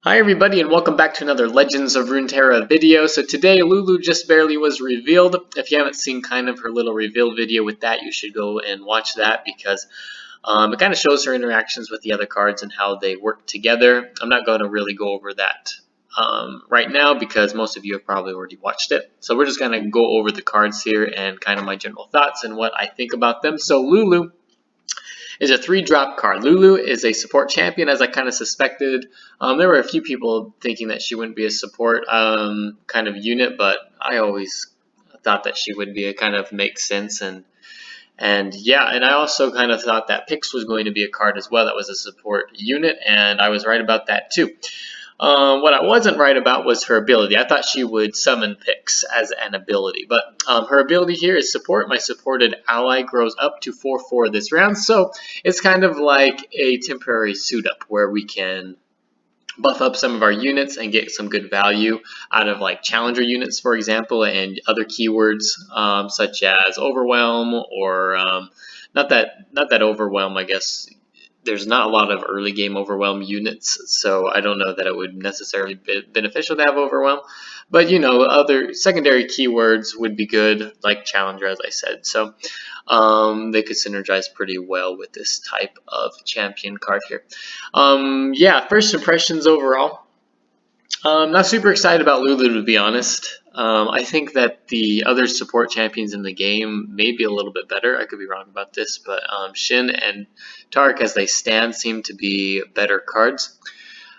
Hi everybody and welcome back to another Legends of Runeterra video. So today Lulu just barely was revealed. If you haven't seen kind of her little reveal video with that, you should go and watch that because it kind of shows her interactions with the other cards and how they work together. I'm not going to really go over that right now because most of you have probably already watched it. So we're just going to go over the cards here and kind of my general thoughts and what I think about them. So Lulu is a 3-drop card. Lulu is a support champion, as I kind of suspected. There were a few people thinking that she wouldn't be a support kind of unit, but I always thought that she would be. It kind of makes sense, and I also kind of thought that Pix was going to be a card as well that was a support unit, and I was right about that too. What I wasn't right about was her ability. I thought she would summon Pix as an ability, but her ability here is support. My supported ally grows up to 4/4 this round, so it's kind of like a temporary suit up where we can buff up some of our units and get some good value out of like challenger units, for example, and other keywords such as overwhelm or not that overwhelm, I guess. There's not a lot of early game overwhelm units, so I don't know that it would necessarily be beneficial to have overwhelm. But you know, other secondary keywords would be good, like challenger, as I said. So they could synergize pretty well with this type of champion card here. Yeah, first impressions overall. Not super excited about Lulu, to be honest. I think that the other support champions in the game may be a little bit better. I could be wrong about this, but Shin and Tark, as they stand, seem to be better cards.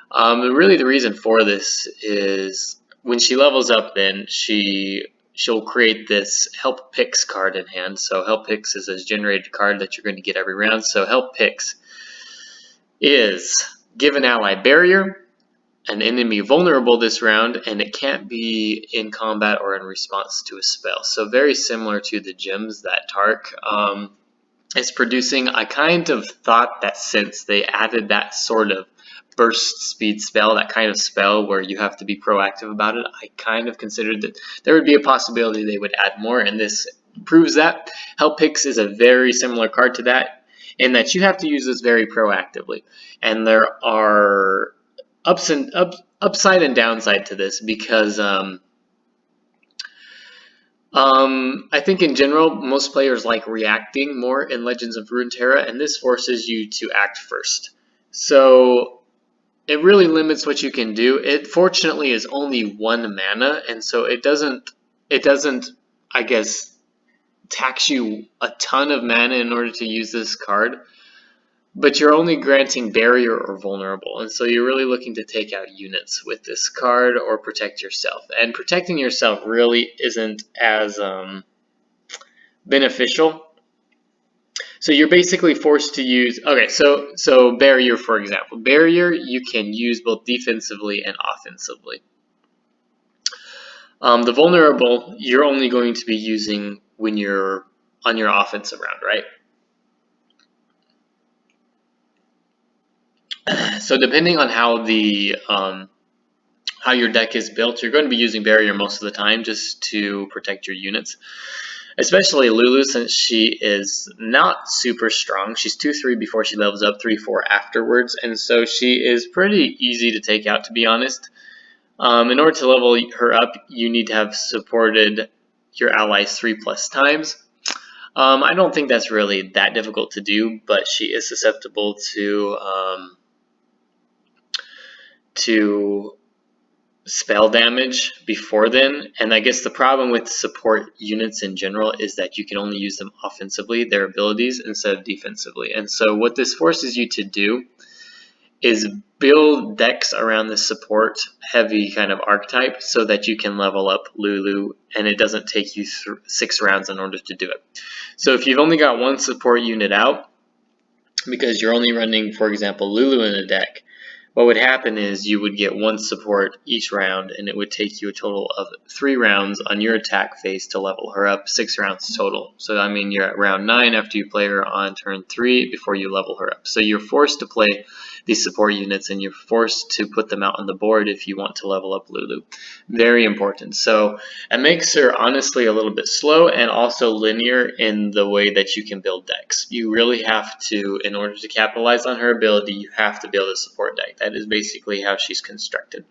And really, the reason for this is when she levels up, then she'll create this Help Pix card in hand. So Help Pix is a generated card that you're going to get every round. So Help Pix is give an ally barrier, an enemy vulnerable this round, and it can't be in combat or in response to a spell. So very similar to the gems that Tark is producing. I kind of thought that since they added that sort of burst speed spell, that kind of spell where you have to be proactive about it, I kind of considered that there would be a possibility they would add more, and this proves that. Help Pix is a very similar card to that, in that you have to use this very proactively. And there are upside and downside to this because I think in general most players like reacting more in Legends of Runeterra, and this forces you to act first. So it really limits what you can do. It fortunately is only 1 mana, and so it doesn't I guess tax you a ton of mana in order to use this card. But you're only granting barrier or vulnerable, and so you're really looking to take out units with this card or protect yourself. And protecting yourself really isn't as beneficial. So you're basically forced to use, okay, so barrier, for example. Barrier you can use both defensively and offensively. The vulnerable you're only going to be using when you're on your offensive round, right? So depending on how how your deck is built, you're going to be using barrier most of the time just to protect your units. Especially Lulu, since she is not super strong. She's 2/3 before she levels up, 3/4 afterwards, and so she is pretty easy to take out, to be honest. In order to level her up, you need to have supported your allies 3+ times. I don't think that's really that difficult to do, but she is susceptible to spell damage before then, and I guess the problem with support units in general is that you can only use them offensively, their abilities, instead of defensively. And so what this forces you to do is build decks around the support heavy kind of archetype so that you can level up Lulu, and it doesn't take you 6 rounds in order to do it. So if you've only got 1 support unit out, because you're only running, for example, Lulu in a deck, what would happen is you would get 1 support each round, and it would take you a total of 3 rounds on your attack phase to level her up, 6 rounds total. So I mean, you're at round 9 after you play her on turn 3 before you level her up. So you're forced to play these support units, and you're forced to put them out on the board if you want to level up Lulu. Very important. So it makes her honestly a little bit slow and also linear in the way that you can build decks. You really have to, in order to capitalize on her ability, you have to build a support deck. That is basically how she's constructed.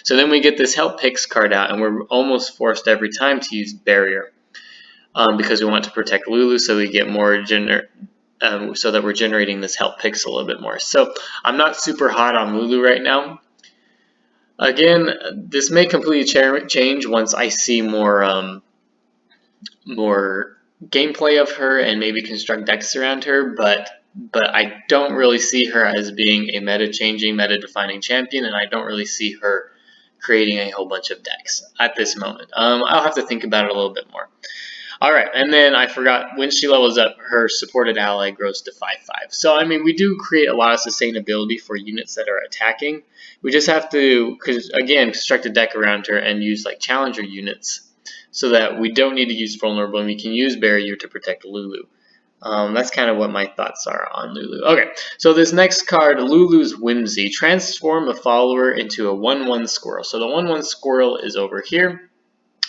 So then we get this help picks card out, and we're almost forced every time to use barrier because we want to protect Lulu, so we get more so that we're generating this help picks a little bit more. So I'm not super hot on Lulu right now. Again, this may completely change once I see more gameplay of her and maybe construct decks around her, but I don't really see her as being a meta-changing, meta-defining champion, and I don't really see her creating a whole bunch of decks at this moment. I'll have to think about it a little bit more. Alright, and then I forgot, when she levels up, her supported ally grows to 5/5. So, I mean, we do create a lot of sustainability for units that are attacking. We just have to, again, construct a deck around her and use like challenger units so that we don't need to use vulnerable and we can use barrier to protect Lulu. That's kind of what my thoughts are on Lulu. Okay, so this next card, Lulu's Whimsy. Transform a follower into a 1/1 squirrel. So the 1/1 squirrel is over here,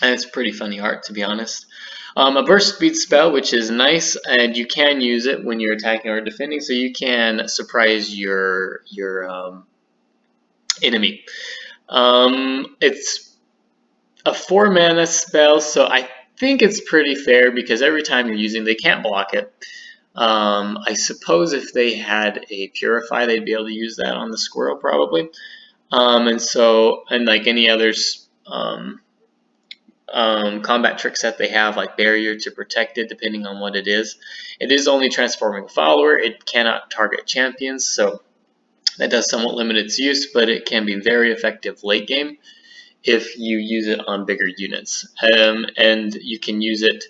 and it's pretty funny art, to be honest. A burst speed spell, which is nice, and you can use it when you're attacking or defending, so you can surprise your enemy. It's a 4-mana spell, so I think it's pretty fair because every time you're using, they can't block it. I suppose if they had a Purify, they'd be able to use that on the squirrel probably. And like any others. Combat tricks that they have, like barrier to protect it, depending on what it is. It is only transforming follower. It cannot target champions, so that does somewhat limit its use, but it can be very effective late game if you use it on bigger units. And you can use it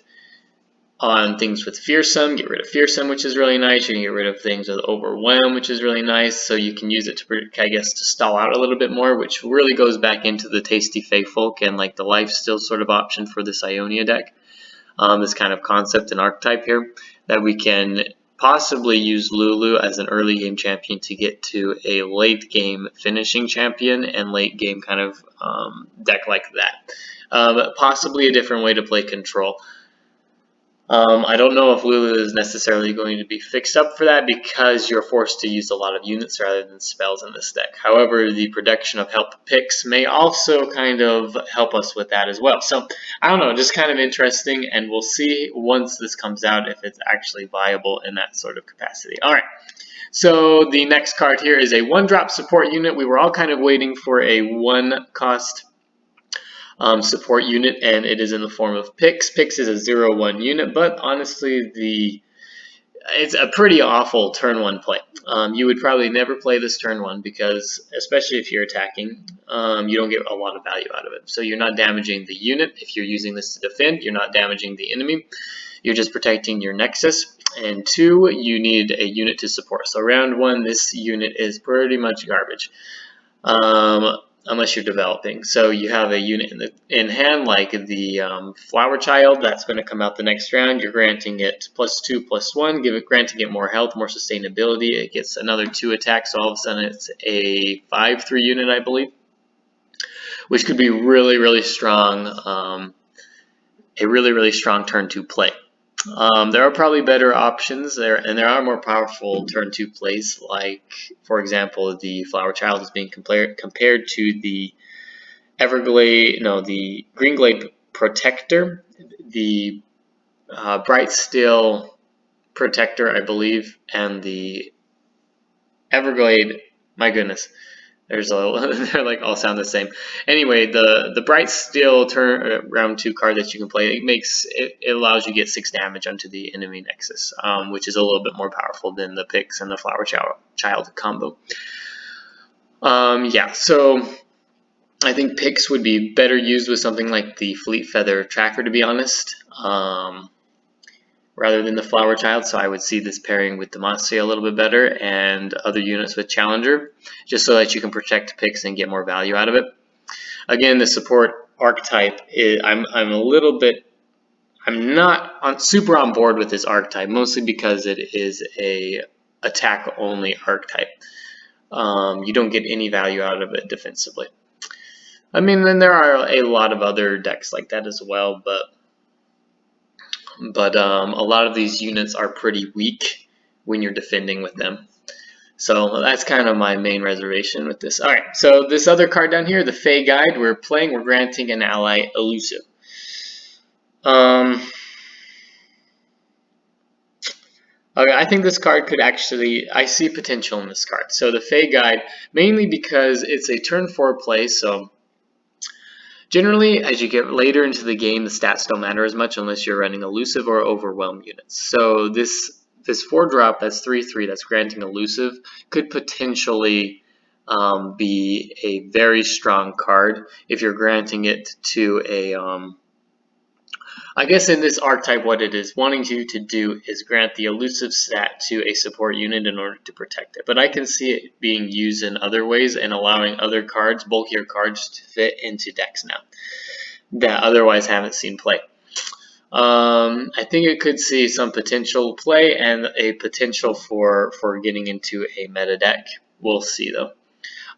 on things with Fearsome, get rid of Fearsome, which is really nice. You can get rid of things with Overwhelm, which is really nice. So you can use it to, I guess, to stall out a little bit more, which really goes back into the Tasty Fae Folk and like the lifesteal sort of option for this Ionia deck. This kind of concept and archetype here, that we can possibly use Lulu as an early game champion to get to a late game finishing champion and late game kind of deck like that. Possibly a different way to play control. I don't know if Lulu is necessarily going to be fixed up for that because you're forced to use a lot of units rather than spells in this deck. However, the production of help picks may also kind of help us with that as well. So, I don't know, just kind of interesting, and we'll see once this comes out if it's actually viable in that sort of capacity. Alright, so the next card here is a 1-drop support unit. We were all kind of waiting for a 1-cost support unit, and it is in the form of Pix. Pix is a 0/1 unit, but honestly, it's a pretty awful turn 1 play. You would probably never play this turn 1 because, especially if you're attacking, you don't get a lot of value out of it. So you're not damaging the unit. If you're using this to defend, you're not damaging the enemy. You're just protecting your Nexus. And 2, you need a unit to support. So round 1, this unit is pretty much garbage. Unless you're developing. So you have a unit in hand like the Flower Child that's going to come out the next round. You're granting it +2/+1, granting it more health, more sustainability. It gets another 2 attacks, so all of a sudden it's a 5/3 unit, I believe, which could be really, really strong. A really, really strong turn 2 play. There are probably better options there, and there are more powerful turn 2 plays, like, for example, the Flower Child is being compared to the the Greenglade Protector, the Bright Steel Protector, I believe, and the Everglade, my goodness. They're like all sound the same. Anyway, the Bright Steel round 2 card that you can play, it allows you to get 6 damage onto the enemy Nexus, which is a little bit more powerful than the Pix and the Flower Child combo. Yeah, so I think Pix would be better used with something like the Fleet Feather Tracker, to be honest, rather than the Flower Child. So I would see this pairing with Demacia a little bit better and other units with Challenger, just so that you can protect Pix and get more value out of it. Again, the support archetype, I'm not super on board with this archetype, mostly because it is a attack only archetype. You don't get any value out of it defensively. I mean, then there are a lot of other decks like that as well, but a lot of these units are pretty weak when you're defending with them. So that's kind of my main reservation with this. Alright, so this other card down here, the Fey Guide, we're granting an ally elusive. Okay, I think this card could actually, I see potential in this card. So the Fey Guide, mainly because it's a turn 4 play, so generally as you get later into the game, the stats don't matter as much unless you're running elusive or overwhelm units. So this 4-drop that's 3/3 that's granting elusive could potentially be a very strong card if you're granting it to a I guess in this archetype, what it is wanting you to do is grant the elusive stat to a support unit in order to protect it. But I can see it being used in other ways and allowing other cards, bulkier cards, to fit into decks now that otherwise haven't seen play. I think it could see some potential play and a potential for getting into a meta deck. We'll see though.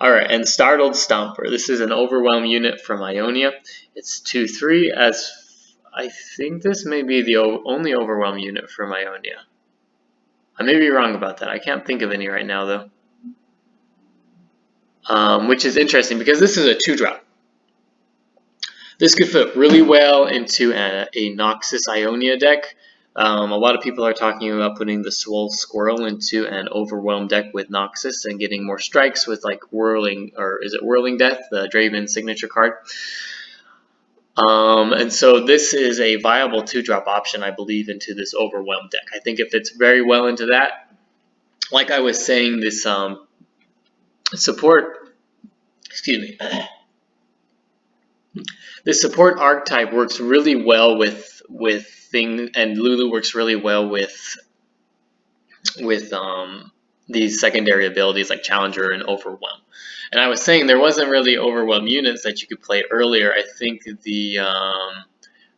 Alright, and Startled Stomper. This is an overwhelm unit from Ionia. It's 2/3 as I think this may be the only overwhelm unit from Ionia. I may be wrong about that. I can't think of any right now though. Which is interesting because this is a 2-drop. This could fit really well into a Noxus Ionia deck. A lot of people are talking about putting the Swole Squirrel into an overwhelm deck with Noxus and getting more strikes with like Whirling, or is it Whirling Death, the Draven signature card. And so this is a viable 2-drop option, I believe, into this overwhelm deck. I think it fits very well into that. Like I was saying, this support, this support archetype works really well with things, and Lulu works really well with these secondary abilities like Challenger and Overwhelm. And I was saying there wasn't really Overwhelm units that you could play earlier. I think the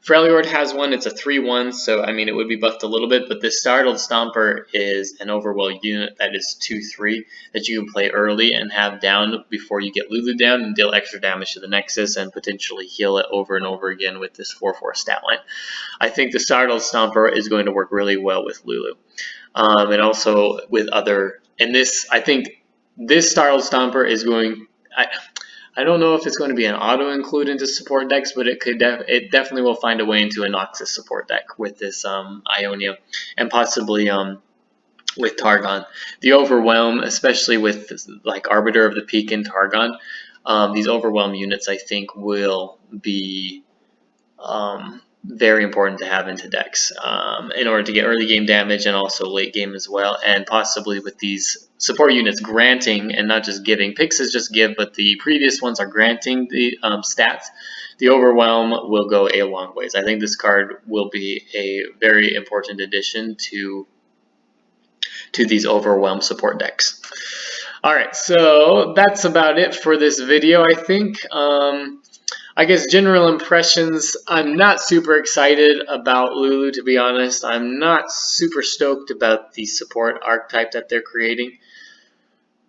Freljord has one. It's a 3/1, so I mean it would be buffed a little bit, but this Startled Stomper is an Overwhelm unit that is 2/3 that you can play early and have down before you get Lulu down and deal extra damage to the Nexus and potentially heal it over and over again with this 4/4 stat line. I think the Startled Stomper is going to work really well with Lulu. And also with other, and this, I think this Startled Stomper is going, I don't know if it's going to be an auto include into support decks, but it could it definitely will find a way into a Noxus support deck with this Ionia, and possibly with Targon. The Overwhelm, especially with like Arbiter of the Peak and Targon, these Overwhelm units I think will be very important to have into decks in order to get early game damage and also late game as well, and possibly with these support units granting and not just giving. Picks is just give, but the previous ones are granting the stats. The Overwhelm will go a long ways. I think this card will be a very important addition to these Overwhelm support decks. Alright, so that's about it for this video, I think. I guess general impressions, I'm not super excited about Lulu, to be honest. I'm not super stoked about the support archetype that they're creating.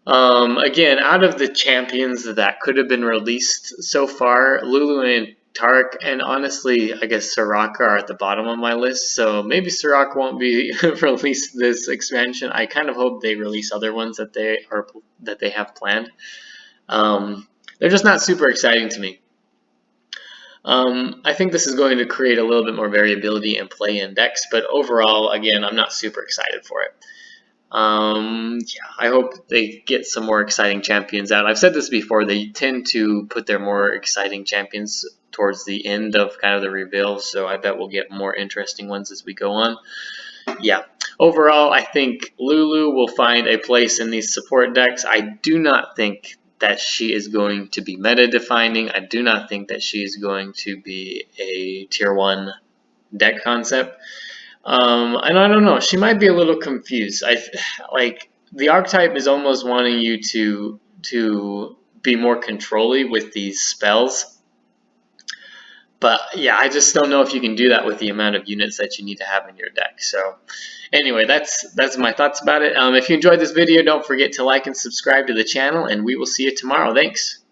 Again, out of the champions that could have been released so far, Lulu and Taric, and honestly, I guess Soraka are at the bottom of my list, so maybe Soraka won't be released this expansion. I kind of hope they release other ones that they have planned. They're just not super exciting to me. I think this is going to create a little bit more variability in play in decks, but overall, again, I'm not super excited for it. Yeah, I hope they get some more exciting champions out. I've said this before, they tend to put their more exciting champions towards the end of kind of the reveal, so I bet we'll get more interesting ones as we go on. Yeah, overall, I think Lulu will find a place in these support decks. I do not think that she is going to be meta defining. I do not think that she is going to be a tier 1 deck concept. And I don't know, she might be a little confused. Like the archetype is almost wanting you to be more control-y with these spells. But yeah, I just don't know if you can do that with the amount of units that you need to have in your deck. So anyway, that's my thoughts about it. If you enjoyed this video, don't forget to like and subscribe to the channel, and we will see you tomorrow. Thanks.